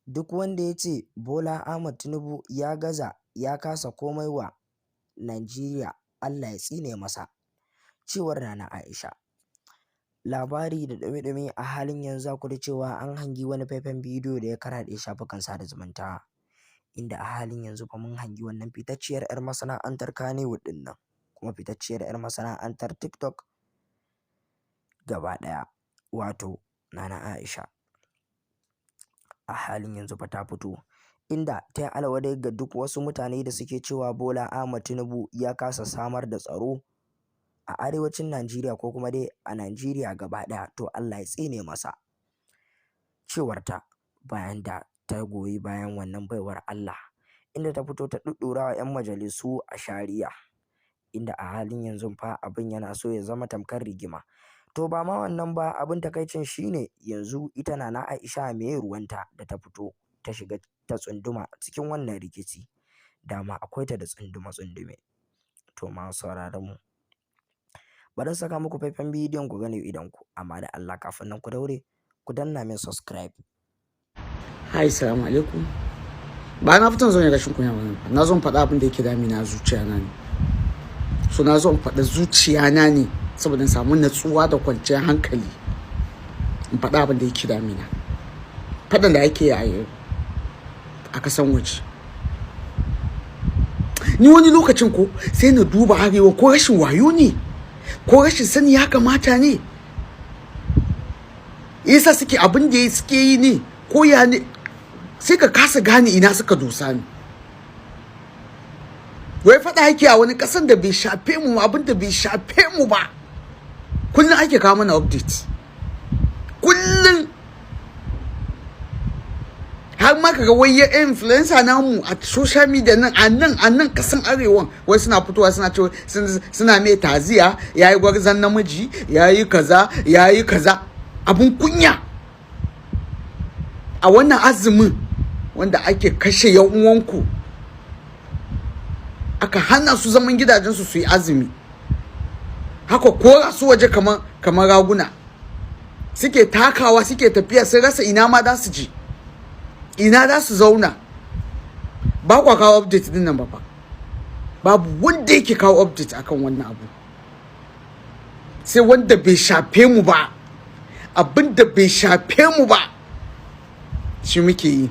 duk wanda ya ce Bola Ahmad Tinubu ya gaza ya kasa komai wa Najeriya Allah ya tsine masa. Cewar Nana Aisha. Labari da ɗumi-ɗumi a halin yanzu za ku da cewa an hangi wani faifan bidiyo da ya karaɗe shafukan sada zumunta, inda a halin yanzu fa mun hangi wannan fitacciyar 'yar masana'antar Kannywood ɗin nan, kuma fitacciyar 'yar masana'antar TikTok gaba ɗaya, wato Nana Aisha. A halin yanzu fa ta fito, inda ta yi alwadai ga duk wasu mutane da suke cewa Bola Ahmad Tinubu ya kasa samar da tsaro a arewacin Najeriya ko kuma dai a Najeriya gaba ɗaya, to Allah ya tsine masa. Cewarta bayan da ta goyi bayan wannan baiwar Allah, inda ta fito ta ɗuɗɗura wa 'yan majalisu a shari'a, inda a halin yanzu fa abin yana so ya zama tamkar rigima. To ba ma wannan ba, abin takaicin shine yanzu ita Nana Aisha meye ruwanta da ta fito ta shiga ta tsunduma cikin wannan rikici. Dama akwai ta da tsundume. To ma sauraron mu, bari saka muku faifan bidiyon ku gane idan ku, amma da Allah kafin nan ku daure ku danna min subscribe. Hi, salamu alaikum. Ba na fitan zo ne rashin kunya ba, na zo faɗa abin da yake damina zuciya na ne. So na zo faɗa zuciya na ne saboda in samu natsuwa da kwanciyar hankali. In faɗa abin da yake damina. Faɗan da ake yi a kasan waje. Ni wani lokacin ko sai na duba arewa ko rashin wayo ne, ko rashin sani ya kamata ne. Yasa suke abin da suke yi ne, ko ya ne, sai ka kasa gane ina suka dosa ne. Wai faɗa yake a wani ƙasan da bai shafe mu, abin da bai shafe mu ba. Kullum ake kawo mana update. Kullum. Har ma kaga wai ya influencer namu a social media nan a nan kasan arewan wai suna fitowa suna cewa suna mai taziya, yayi gwarzan namiji, yayi kaza abun kunya. A wannan azumin wanda ake kashe yan uwanku, aka hana su zaman gidajensu su yi azumi, haka kora su waje kamar raguna, suke takawa suke tafiya sun rasa ina ma za su je, ina za su zauna. Ba kwa kawo update din nan ba fa, babu wanda yake kawo update akan wannan abu, sai wanda bai shafe mu ba, abin da bai shafe mu ba shi muke yi.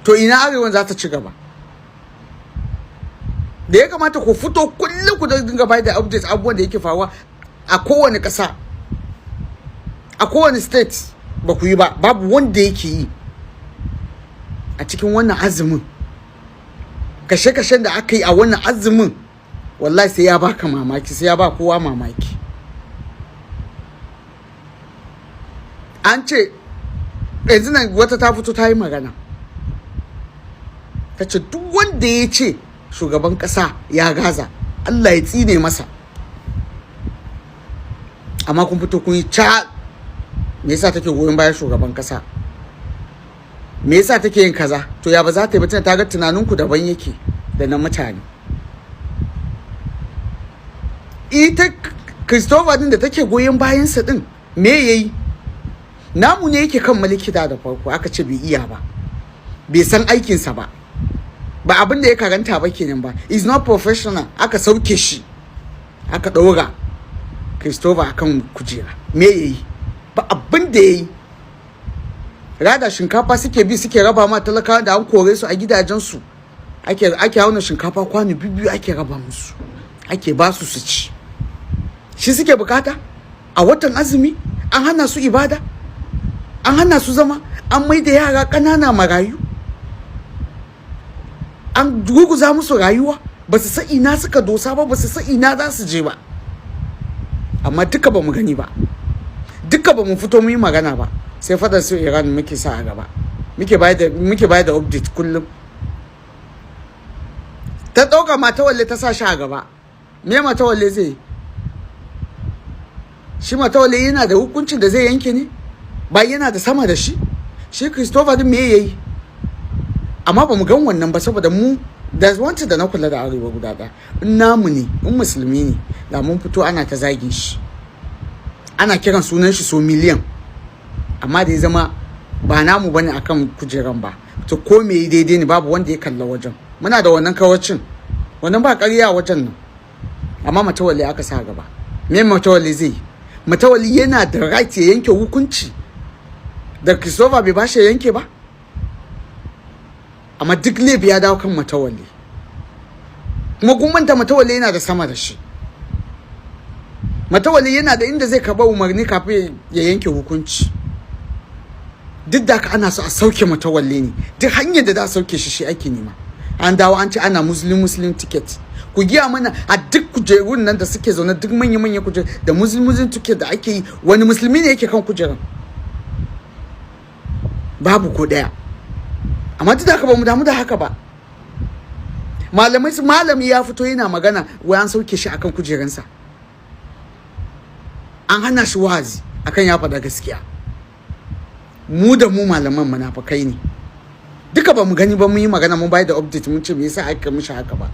To ina arewan za ta ci gaba? Da ya kamata ku fito kullum ku dinga bayar da updates abubuwan da yake faruwa a kowane ƙasa, a kowane state. Ba ku yi ba, babu wanda yake yi. A cikin wannan azumin, kashe-kashen da aka yi a wannan azumin, wallahi sai ya baka mamaki, sai ya ba kowa mamaki. An ce yanzu nan wata ta fito ta yi magana, ta ce duk wanda ya ce shugaban ƙasa ya gaza Allah ya tsine masa. Amma kun fito kun yi me yasa take goyon bayan shugaban ƙasa, me yasa take yin kaza? To ya ba za ta yi ba, ta ga tunaninku daban yake da na mutane. Ita Christopher din da take goyon bayansa din me yayi? Namu ne yake kan mulki da farko aka ce bai iya ba, bai san aikinsa ba, ba abin da ya karanta ba kenan ba, is not professional. Aka sauke shi, aka ɗaura Christopher akan kujera. Me yayi? Ba abin da yayi. Rada shinkafa suke bi suke raba ma talakawa da an kore su a gidajensu, ake hauna shinkafa kwano biyu ake raba musu, ake ba su su ci. Shi suke bukata a watan azumi? An hana su ibada, an hana su zama, an maida yara ƙanana marayu, an guguza musu rayuwa, ba su san ina suka dosa ba, ba su san ina za su je ba. Amma duka ba mu gani ba, duka ba mu fito mu yi magana ba, sai fadar su Iran muke sa a gaba, muke bayar da update kullum. Ta ɗauka Matawalle ta sa shi a gaba. Me Matawalle zai yi? Shi Matawalle yana da hukuncin da zai yanke ne? Ba yana da sama da shi? Shi Christopher din me yayi? Amma ba mu gan wannan ba, saboda mu da wancan da na kula da arewa guda ɗaya, in namu ne, in musulmi ne, da mun fito ana ta zagin shi, ana kiran sunan shi so miliyan. Amma da ya zama ba namu bane akan kujeran ba, to ko me daidai ne, babu wanda ya kalla wajen. Muna da wannan kawacin, wannan ba ƙarya wajen nan, amma Matawalle aka sa gaba. Me Matawalle zai yi? Matawalle yana da right ya yanke hukunci da Christopher bai bashi ya yanke ba, amma duk laifi ya dawo kan Matawalle, kuma gumanta Matawalle yana da sama da shi. Matawalle yana da inda zai karɓa umarni kafin ya yanke hukunci. Duk da haka ana so a sauke Matawalle ne, duk hanyar da za a sauke shi ake nema. An dawo an ce ana muslim ticket. Ku giya mana a duk kujerun nan da suke zaune, duk manya kujeru da muslim ticket da ake yi, wani musulmi ne yake kan kujeran? Babu ko daya. Amma duk da haka ba mu damu da haka ba. Malami ya fito yana magana wai an sauke shi akan kujeransa, an hana shi wazi akan ya faɗa gaskiya. Mu da mu malaman munafukai ne duka, ba mu gani ba, mun yi magana, mun bayar da update, mun ce me yasa aka mishi haka ba.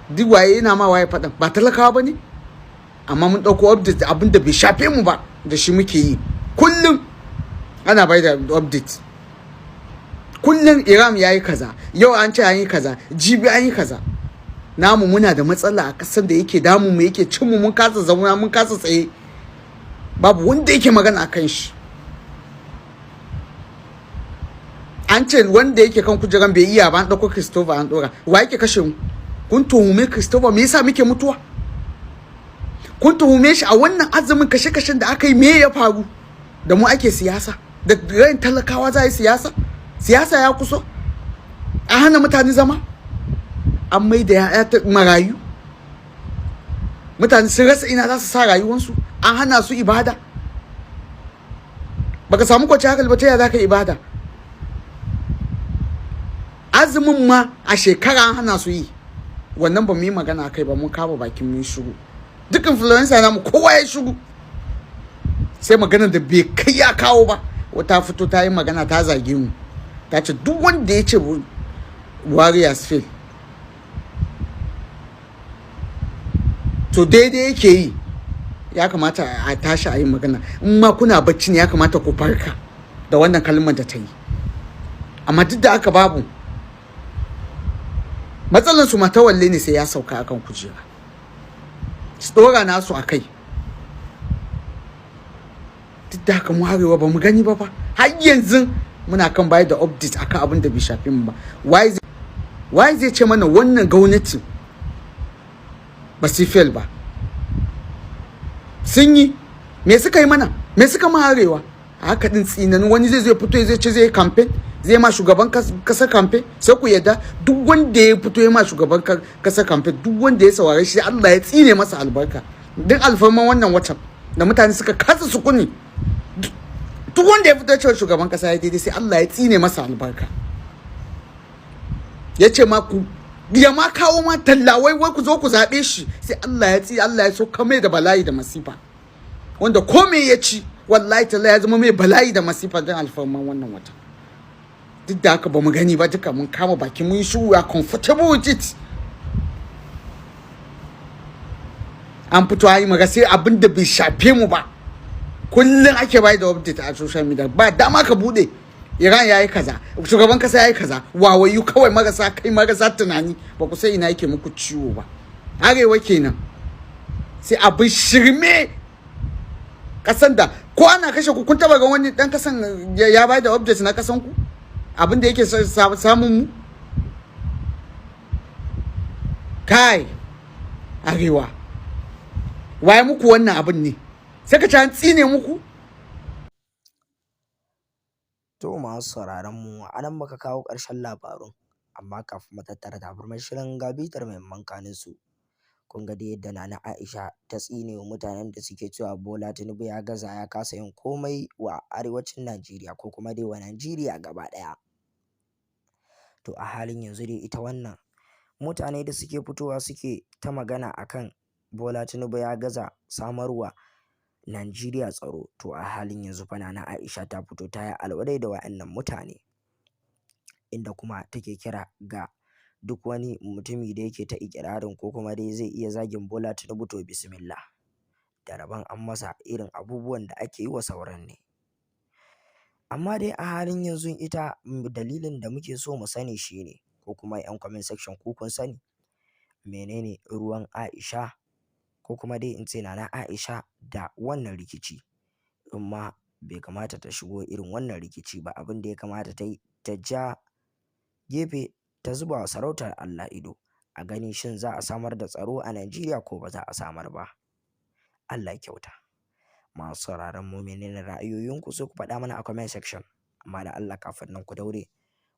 Duk waye yana ma waye faɗan, ba talakawa ba ne? Amma mun ɗauko update, abin da bai shafe mu ba da shi muke yi. Kullum ana bayar da update, kullum Iram ya yi kaza, yau an ce an yi kaza, jibi an yi kaza. Namu muna da matsala a ƙasar da yake damu mu, yake cin mu, mun kasa zauna, mun kasa tsaye, babu wanda yake magana akan shi. An ce wanda yake kan kujeran bai iya ba, an ɗauko Christopher an ɗora. Wa yake kashe mu? Kun tuhume Christopher, me yasa muke mutuwa? Kun tuhume shi a wannan azumin kashe-kashen da aka yi, me ya faru? Da mu ake siyasa, da ran talakawa za yi siyasa. Siyasa ya kuso, an hana mutane zama, an mai da ya'ya marayu, mutane sun rasa ina za su sa rayuwansu, an hana su ibada. Baka samu kwanciyar hankali ba, ta yaya za ka ibada? Azumin ma a shekara an hana su yi, wannan ba mu yi magana kai ba, mun kama bakin mun shiru. Duk influencer namu kowa ya shiru, sai magana da bai kai ya kawo ba wata fito ta yi magana, ta zage mu, ta ce duk wanda ya ce Warriors fail to daidai yake yi, ya kamata a tashi a yi magana. In ma kuna bacci ne, ya kamata ku farka da wannan kalmar da ta yi. Amma duk da aka babu, matsalar su Matawalle ne sai ya sauka akan kujera, su dora nasu a kai. Duk da haka mu Arewa ba mu gani ba har yanzu muna kan bayar da update akan abin da bai shafi mu ba. Why zai ce mana wannan gwamnati ba su fail ba? Sun yi, me suka yi mana? Me suka ma Arewa? Haka din tsinan wani zai fito zai ce zai yi campaign, zai ma shugaban kasa campaign, sai ku yadda? Duk wanda ya fito ya ma shugaban kasa campaign, duk wanda ya saurare shi, Allah ya tsine masa albarka. Duk alfarman wannan watan da mutane suka kasa sukuni, duk wanda ya fito ya ce shugaban kasa ya daidai, sai Allah ya tsine masa albarka. Ya ce ma ku ya ma kawo ma tallawai wai ku zo ku zaɓe shi, sai Allah ya so mai da bala'i da masifa, wanda ko me ya ci wallahi tallahi ya zama mai bala'i da masifa don alfarman wannan wata. Duk da haka ba mu gani ba, duka mun kama baki mun shu, we are comfortable with it. An fito ayi maga sai abin da bai shafe mu ba, kullum ake bai da update a social media. Ba dama ka bude Iran yayi kaza, shugaban kasa yayi kaza, wawayu kawai marasa kai marasa tunani, ba ku sai ina yake muku ciwo ba. Arewa kenan sai abin shirme, kasan da ko ana kashe ku. Kun taba ga wani dan kasan ya bai da update na kasan ku, abin da yake samun mu? Kai Arewa, waye muku wannan abin ne? Sai ka ci an tsine muku. To masu sauraron mu, anan muka kawo ƙarshen labarun, amma kafin mu tattara tabarmar shirin ga bitar muhimman kanin su. Kun ga dai yadda Nana Aisha ta tsine wa mutanen da suke cewa Bola Tinubu ya gaza, ya kasa yin komai wa arewacin Najeriya ko kuma dai wa Najeriya gaba ɗaya. To a halin yanzu dai ita wannan mutane da suke fitowa suke ta magana akan Bola Tinubu ya gaza samarwa Najeriya tsaro, to a halin yanzu fa Nana Aisha ta fito ta yi alwadai da wa'annan mutane, inda kuma take kira ga duk wani mutumi da yake ta ikirarin ko kuma dai zai iya zagin Bola Tinubu, to bismillah, da rabon an masa irin abubuwan da ake yi wa sauran ne. Amma dai a halin yanzu ita dalilin da muke so mu sani shine, ko kuma 'yan comment section ku kun sani, menene ruwan Aisha ko kuma dai in ce Nana Aisha da wannan rikici? In ma bai kamata ta shigo irin wannan rikici ba, abin da ya kamata ta yi ta ja gefe ta zuba wa sarautar Allah ido, a gani shin za a samar da tsaro a Najeriya ko ba za a samar ba. Allah kyauta. Masu sauraron mu, menene ra'ayoyinku? Sai ku faɗa mana a comment section. Amma da Allah kafin nan ku daure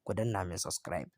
ku danna min subscribe.